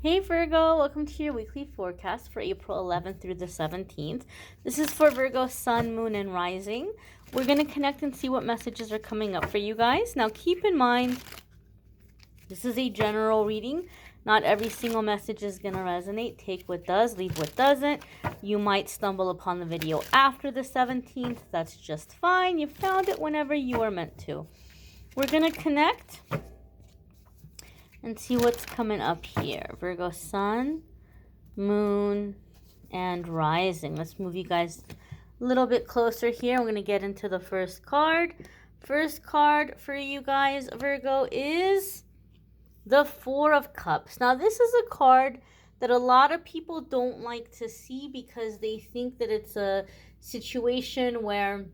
Hey Virgo, welcome to your weekly forecast for April 11th through the 17th. This is for Virgo, Sun, Moon, and Rising. We're going to connect and see what messages are coming up for you guys. Now keep in mind, this is a general reading. Not every single message is going to resonate. Take what does, leave what doesn't. You might stumble upon the video after the 17th. That's just fine. You found it whenever you are meant to. We're going to connect and see what's coming up here. Virgo, Sun, Moon, and Rising. Let's move you guys a little bit closer here. We're going to get into the first card. First card for you guys, Virgo, is the Four of Cups. Now, this is a card that a lot of people don't like to see because they think that it's a situation where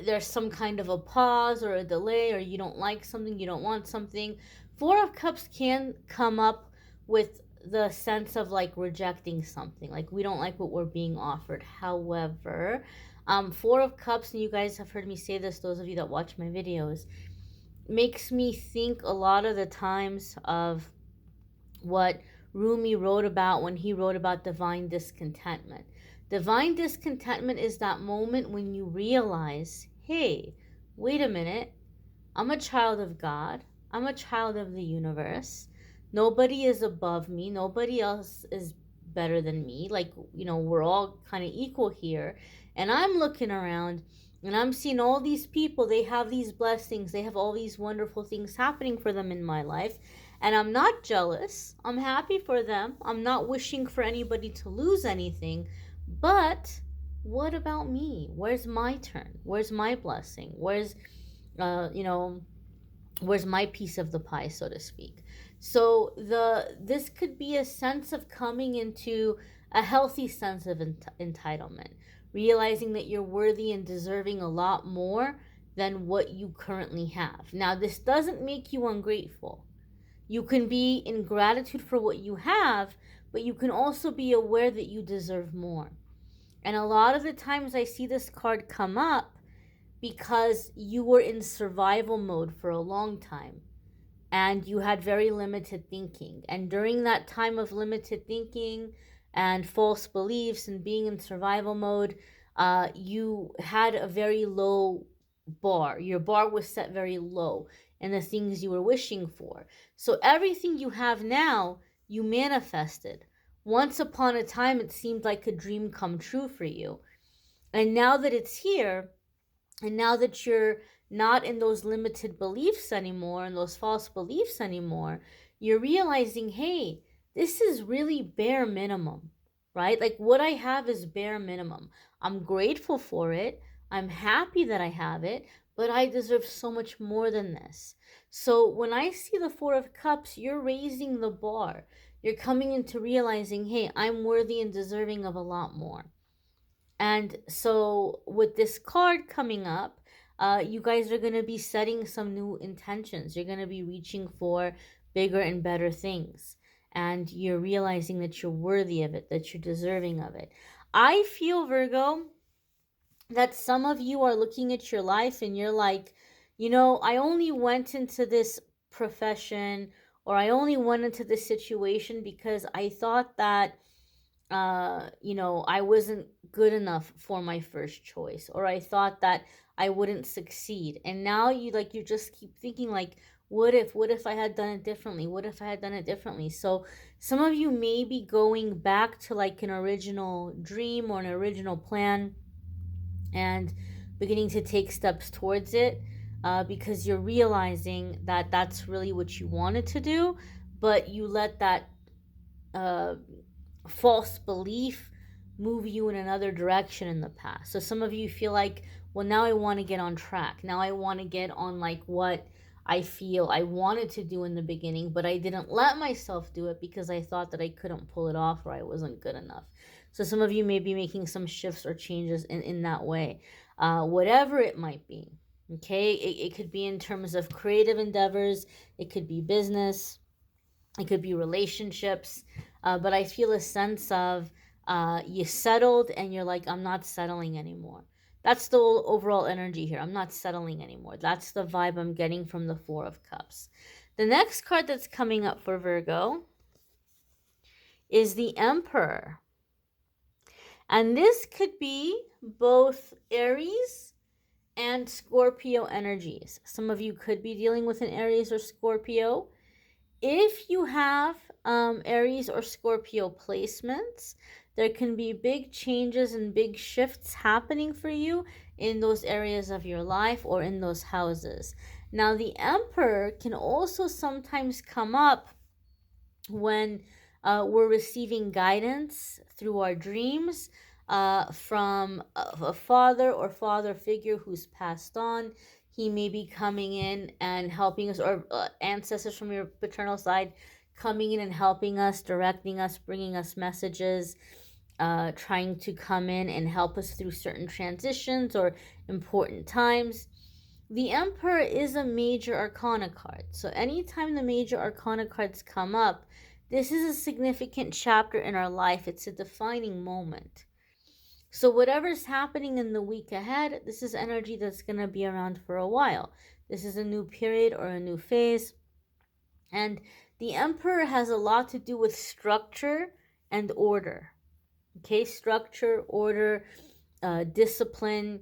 there's some kind of a pause or a delay, or you don't like something, you don't want something. Four of Cups can come up with the sense of like rejecting something, like we don't like what we're being offered. However, Four of Cups, and you guys have heard me say this, those of you that watch my videos, makes me think a lot of the times of what Rumi wrote about when he wrote about divine discontentment. Divine discontentment is that moment when you realize, hey, wait a minute, I'm a child of God. I'm a child of the universe. Nobody is above me. Nobody else is better than me. Like, we're all kind of equal here. And I'm looking around and I'm seeing all these people. They have these blessings. They have all these wonderful things happening for them in my life. And I'm not jealous. I'm happy for them. I'm not wishing for anybody to lose anything. But what about me? Where's my turn? Where's my blessing? Where's my piece of the pie, so to speak? So this could be a sense of coming into a healthy sense of entitlement, realizing that you're worthy and deserving a lot more than what you currently have. Now, this doesn't make you ungrateful. You can be in gratitude for what you have, but you can also be aware that you deserve more. And a lot of the times I see this card come up because you were in survival mode for a long time and you had very limited thinking. And during that time of limited thinking and false beliefs and being in survival mode, you had a very low bar. Your bar was set very low in the things you were wishing for. So everything you have now, you manifested. Once upon a time, it seemed like a dream come true for you. And now that it's here, and now that you're not in those limited beliefs anymore, and those false beliefs anymore, you're realizing, hey, this is really bare minimum, right? Like what I have is bare minimum. I'm grateful for it. I'm happy that I have it, but I deserve so much more than this. So when I see the Four of Cups, you're raising the bar. You're coming into realizing, hey, I'm worthy and deserving of a lot more. And so with this card coming up, you guys are going to be setting some new intentions. You're going to be reaching for bigger and better things. And you're realizing that you're worthy of it, that you're deserving of it. I feel, Virgo, that some of you are looking at your life and you're like, I only went into this profession, or I only went into this situation because I thought that I wasn't good enough for my first choice, or I thought that I wouldn't succeed. And now you just keep thinking like, what if I had done it differently? What if I had done it differently? So some of you may be going back to like an original dream or an original plan and beginning to take steps towards it, because you're realizing that that's really what you wanted to do, but you let that false belief move you in another direction in the past. So some of you feel like, well, now I want to get on track. Now I want to get on like what I feel I wanted to do in the beginning, but I didn't let myself do it because I thought that I couldn't pull it off or I wasn't good enough. So some of you may be making some shifts or changes in that way, whatever it might be. Okay, it could be in terms of creative endeavors. It could be business. It could be relationships. But I feel a sense of you settled and you're like, I'm not settling anymore. That's the overall energy here. I'm not settling anymore. That's the vibe I'm getting from the Four of Cups. The next card that's coming up for Virgo is the Emperor. And this could be both Aries and Scorpio energies. Some of you could be dealing with an Aries or Scorpio. If you have Aries or Scorpio placements, there can be big changes and big shifts happening for you in those areas of your life or in those houses. Now, the Emperor can also sometimes come up when we're receiving guidance through our dreams from a father or father figure who's passed on. He may be coming in and helping us, or ancestors from your paternal side coming in and helping us, directing us, bringing us messages, trying to come in and help us through certain transitions or important times. The Emperor is a major arcana card. So anytime the major arcana cards come up, this is a significant chapter in our life. It's a defining moment. So whatever's happening in the week ahead, this is energy that's going to be around for a while. This is a new period or a new phase. And the Emperor has a lot to do with structure and order. Okay, structure, order, discipline,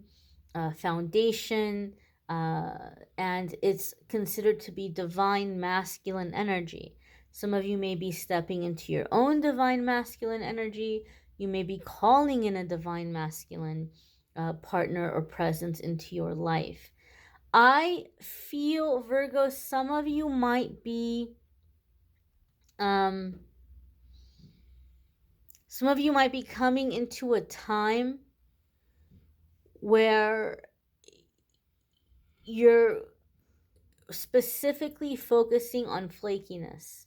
foundation, and it's considered to be divine masculine energy. Some of you may be stepping into your own divine masculine energy. You may be calling in a divine masculine partner or presence into your life. I feel, Virgo, some of you might be coming into a time where you're specifically focusing on flakiness.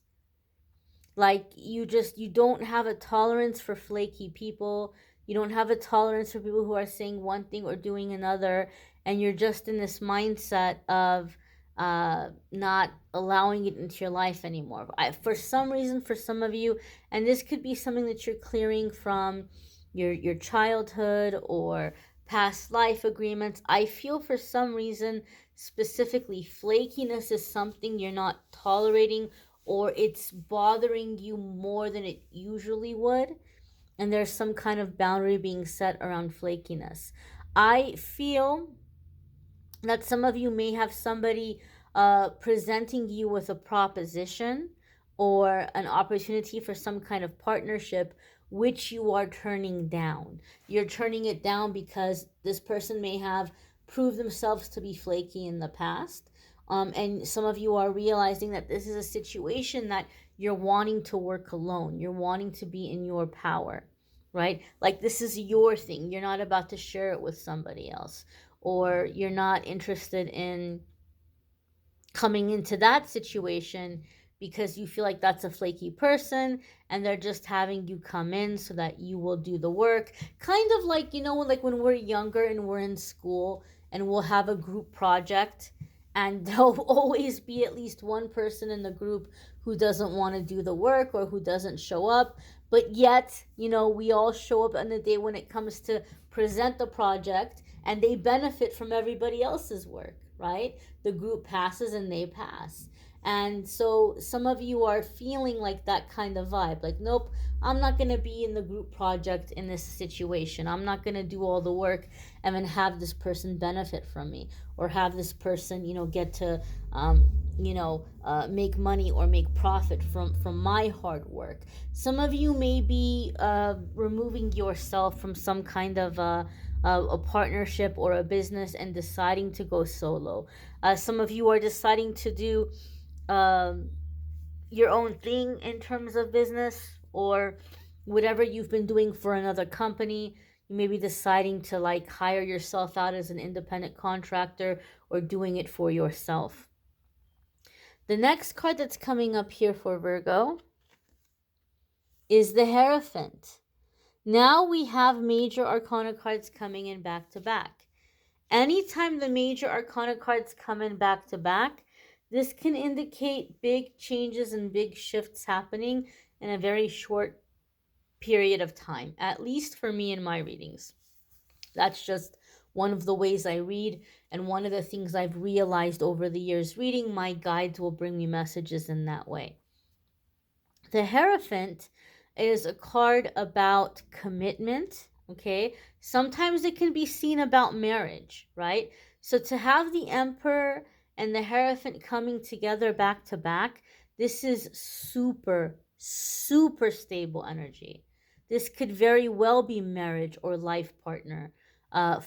Like you don't have a tolerance for flaky people. You don't have a tolerance for people who are saying one thing or doing another, and you're just in this mindset of not allowing it into your life anymore. For some reason, for some of you, and this could be something that you're clearing from your childhood or past life agreements. I feel for some reason, specifically, flakiness is something you're not tolerating, or it's bothering you more than it usually would, and there's some kind of boundary being set around flakiness. I feel that some of you may have somebody presenting you with a proposition or an opportunity for some kind of partnership which you are turning down. You're turning it down because this person may have proved themselves to be flaky in the past. And some of you are realizing that this is a situation that you're wanting to work alone. You're wanting to be in your power, right? Like this is your thing. You're not about to share it with somebody else, or you're not interested in coming into that situation because you feel like that's a flaky person and they're just having you come in so that you will do the work. Kind of like, like when we're younger and we're in school and we'll have a group project, and there'll always be at least one person in the group who doesn't want to do the work or who doesn't show up. But yet, we all show up on the day when it comes to present the project, and they benefit from everybody else's work, right? The group passes and they pass. And so some of you are feeling like that kind of vibe. Like, nope, I'm not going to be in the group project in this situation. I'm not going to do all the work and then have this person benefit from me, or have this person, get to, make money or make profit from my hard work. Some of you may be removing yourself from some kind of a partnership or a business and deciding to go solo. Some of you are deciding to do your own thing in terms of business, or whatever you've been doing for another company. You may be deciding to hire yourself out as an independent contractor, or doing it for yourself. The next card that's coming up here for Virgo is the Hierophant. Now we have major arcana cards coming in back to back. Anytime the major arcana cards come in back to back, this can indicate big changes and big shifts happening in a very short period of time, at least for me in my readings. That's just one of the ways I read, and one of the things I've realized over the years reading, my guides will bring me messages in that way. The hierophant is a card about commitment, okay? Sometimes it can be seen about marriage, right? So to have the emperor and the hierophant coming together back to back, this is super, super stable energy. This could very well be marriage or life partner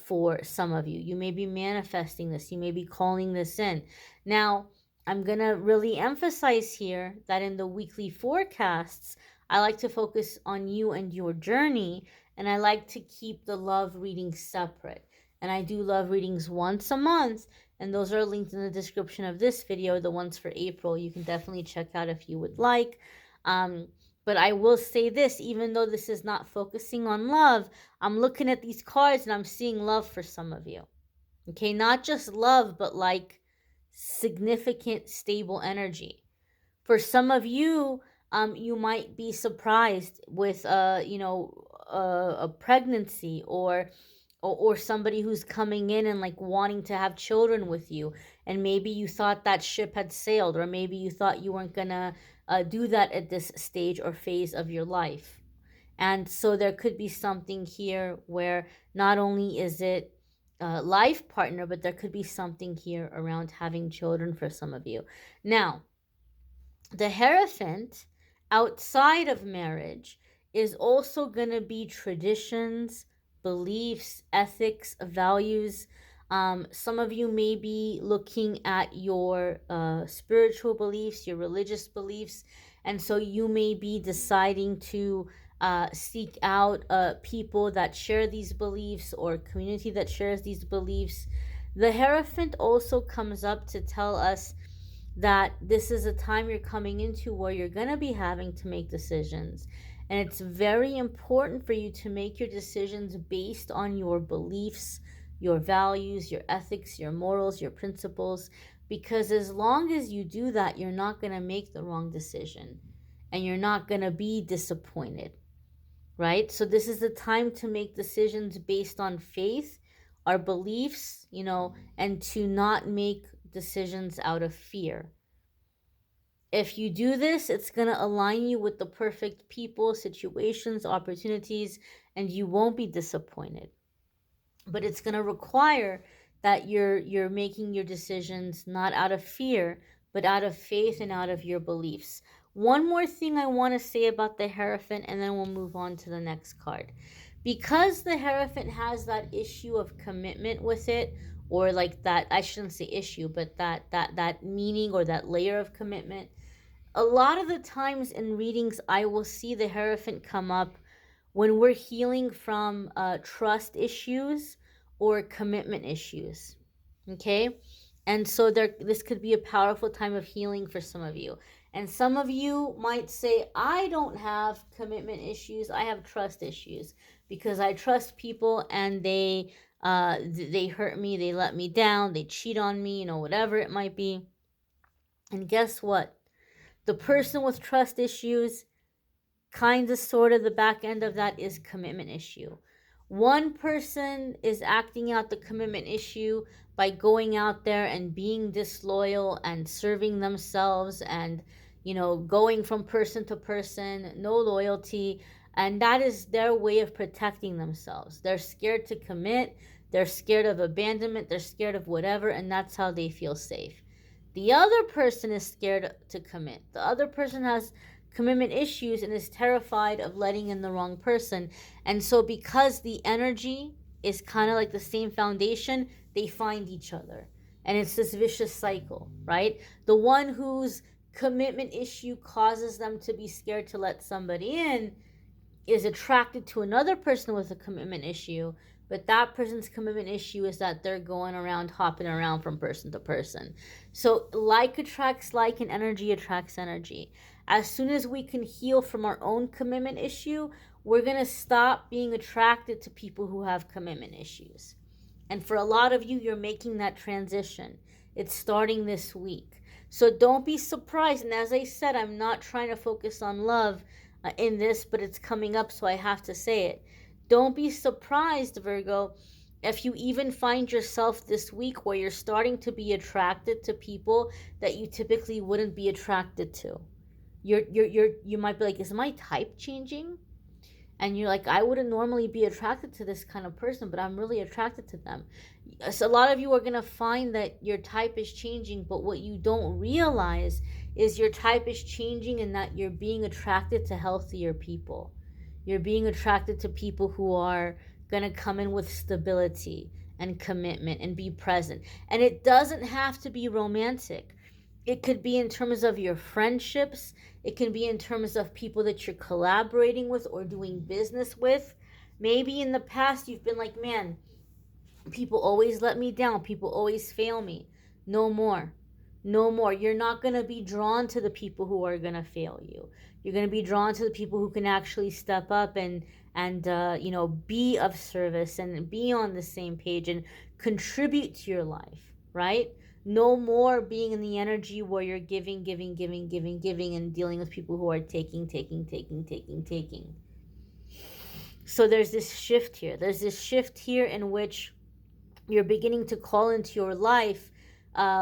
for some of you. You may be manifesting this, you may be calling this in. Now, I'm going to really emphasize here that in the weekly forecasts, I like to focus on you and your journey, and I like to keep the love readings separate. And I do love readings once a month, and those are linked in the description of this video, the ones for April. You can definitely check out if you would like. But I will say this, even though this is not focusing on love, I'm looking at these cards and I'm seeing love for some of you. Okay, not just love, but like significant stable energy. For some of you, you might be surprised with a pregnancy or somebody who's coming in and like wanting to have children with you, and maybe you thought that ship had sailed, or maybe you thought you weren't gonna do that at this stage or phase of your life. And so there could be something here where not only is it life partner, but there could be something here around having children for some of you. Now, the hierophant outside of marriage is also going to be traditions, beliefs, ethics, values. Some of you may be looking at your spiritual beliefs, your religious beliefs, and so you may be deciding to seek out people that share these beliefs or a community that shares these beliefs. The hierophant also comes up to tell us that this is a time you're coming into where you're going to be having to make decisions. And it's very important for you to make your decisions based on your beliefs, your values, your ethics, your morals, your principles. Because as long as you do that, you're not going to make the wrong decision and you're not going to be disappointed, right? So this is the time to make decisions based on faith, our beliefs, and to not make decisions out of fear. If you do this, it's going to align you with the perfect people, situations, opportunities, and you won't be disappointed. But it's going to require that you're making your decisions not out of fear, but out of faith and out of your beliefs. One more thing I want to say about the Hierophant, and then we'll move on to the next card. Because the Hierophant has that issue of commitment with it, or like that, I shouldn't say issue, but that meaning or that layer of commitment. A lot of the times in readings, I will see the Hierophant come up when we're healing from trust issues or commitment issues. Okay? And so this could be a powerful time of healing for some of you. And some of you might say, I don't have commitment issues, I have trust issues, because I trust people and they hurt me, they let me down, they cheat on me, whatever it might be. And guess what? The person with trust issues, kind of sort of the back end of that is commitment issue. One person is acting out the commitment issue by going out there and being disloyal and serving themselves and going from person to person, no loyalty, and that is their way of protecting themselves. They're scared to commit, they're scared of abandonment, they're scared of whatever, and that's how they feel safe. The other person is scared to commit. The other person has commitment issues and is terrified of letting in the wrong person. And so because the energy is kind of like the same foundation, they find each other. And it's this vicious cycle, right? The one whose commitment issue causes them to be scared to let somebody in is attracted to another person with a commitment issue, but that person's commitment issue is that they're going around, hopping around from person to person. So like attracts like, and energy attracts energy. As soon as we can heal from our own commitment issue, we're going to stop being attracted to people who have commitment issues. And for a lot of you, you're making that transition. It's starting this week. So don't be surprised. And as I said, I'm not trying to focus on love in this, but it's coming up, so I have to say it. Don't be surprised, Virgo, If you even find yourself this week where you're starting to be attracted to people that you typically wouldn't be attracted to, you might be like, is my type changing? And you're like, I wouldn't normally be attracted to this kind of person, but I'm really attracted to them. So a lot of you are going to find that your type is changing, but what you don't realize is your type is changing and that you're being attracted to healthier people. You're being attracted to people who are going to come in with stability and commitment and be present. And it doesn't have to be romantic. It could be in terms of your friendships. It can be in terms of people that you're collaborating with or doing business with. Maybe in the past you've been like, man, people always let me down. People always fail me. No more. No more. You're not going to be drawn to the people who are going to fail you. You're going to be drawn to the people who can actually step up and be of service and be on the same page and contribute to your life, right? No more being in the energy where you're giving, giving, giving, giving, giving, and dealing with people who are taking, taking, taking, taking, taking. So there's this shift here. There's this shift here in which you're beginning to call into your life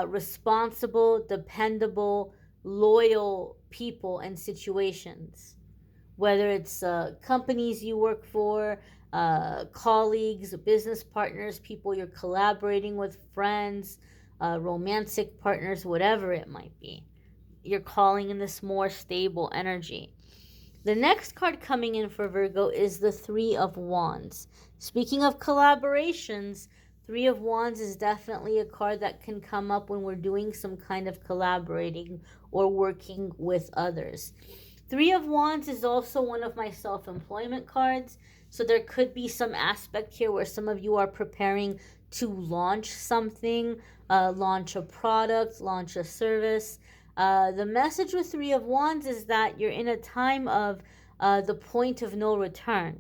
responsible, dependable, loyal people and situations. Whether it's companies you work for, colleagues, business partners, people you're collaborating with, friends, romantic partners, whatever it might be. You're calling in this more stable energy. The next card coming in for Virgo is the Three of Wands. Speaking of collaborations, Three of Wands is definitely a card that can come up when we're doing some kind of collaborating or working with others. Three of Wands is also one of my self-employment cards. So there could be some aspect here where some of you are preparing to launch something, launch a product, launch a service. The message with Three of Wands is that you're in a time of the point of no return.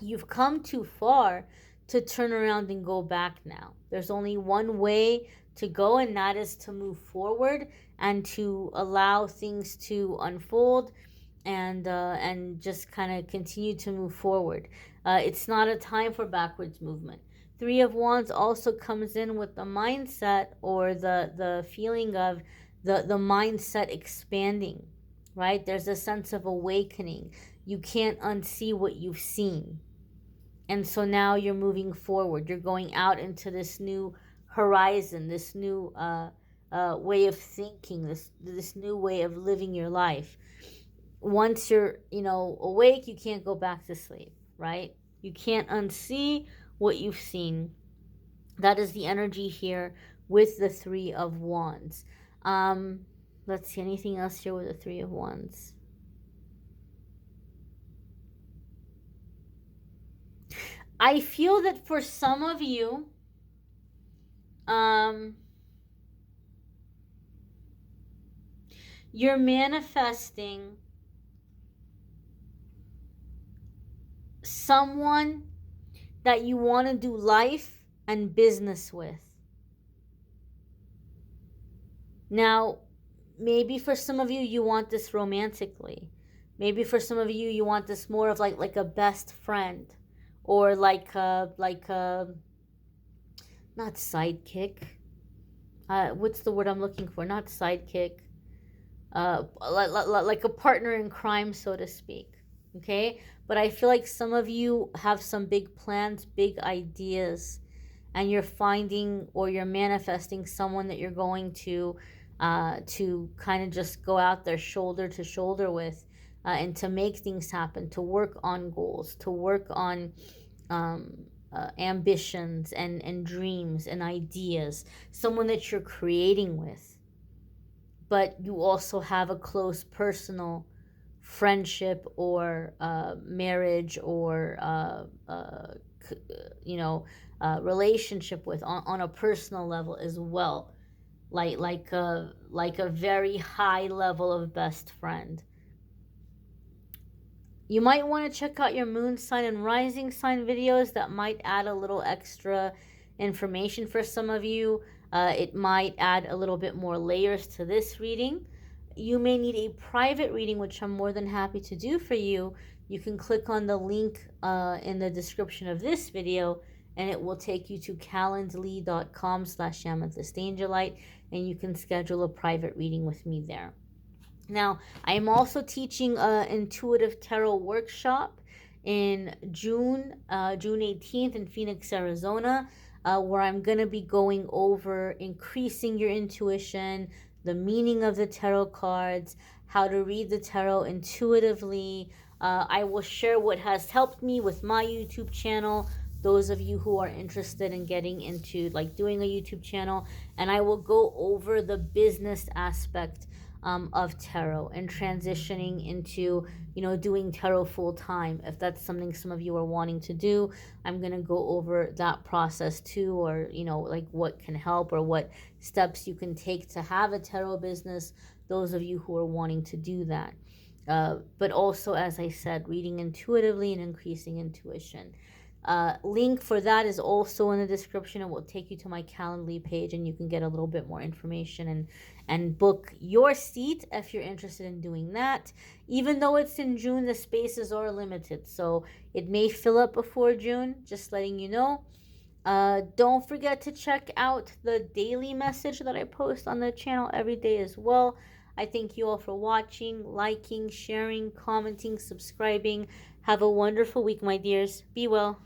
You've come too far to turn around and go back now. There's only one way to go, and that is to move forward and to allow things to unfold and just kind of continue to move forward. It's not a time for backwards movement. Three of Wands also comes in with the mindset or the feeling of the mindset expanding, right? There's a sense of awakening. You can't unsee what you've seen. And so now you're moving forward. You're going out into this new horizon, this new way of thinking, this new way of living your life. Once you're, awake, you can't go back to sleep, right? You can't unsee what you've seen. That is the energy here with the Three of Wands. Let's see, anything else here with the Three of Wands? I feel that for some of you, you're manifesting someone that you want to do life and business with. Now, maybe for some of you, you want this romantically. Maybe for some of you, you want this more of like a best friend, or like a not sidekick. What's the word I'm looking for? Not sidekick. Like a partner in crime, so to speak. Okay? But I feel like some of you have some big plans, big ideas, and you're finding or you're manifesting someone that you're going to kind of just go out there shoulder to shoulder with, and to make things happen, to work on goals, to work on ambitions and dreams and ideas, someone that you're creating with. But you also have a close personal friendship or marriage or relationship with on a personal level as well, like a very high level of best friend. You might want to check out your moon sign and rising sign videos. That might add a little extra information for some of you. It might add a little bit more layers to this reading. You may need a private reading, which I'm more than happy to do for you. You can click on the link in the description of this video and it will take you to calendly.com/amethystangellite, and you can schedule a private reading with me there. Now, I am also teaching an intuitive tarot workshop in June 18th in Phoenix, Arizona, where I'm going to be going over increasing your intuition, the meaning of the tarot cards, how to read the tarot intuitively. I will share what has helped me with my YouTube channel. Those of you who are interested in getting into like doing a YouTube channel, and I will go over the business aspect of tarot and transitioning into doing tarot full time. If that's something some of you are wanting to do, I'm going to go over that process too, or like what can help or what steps you can take to have a tarot business, those of you who are wanting to do that. But also, as I said, reading intuitively and increasing intuition. Link for that is also in the description. It will take you to my Calendly page, and you can get a little bit more information and book your seat if you're interested in doing that. Even though it's in June, the spaces are limited, so it may fill up before June. Just letting you know. Don't forget to check out the daily message that I post on the channel every day as well. I thank you all for watching, liking, sharing, commenting, subscribing. Have a wonderful week, my dears. Be well.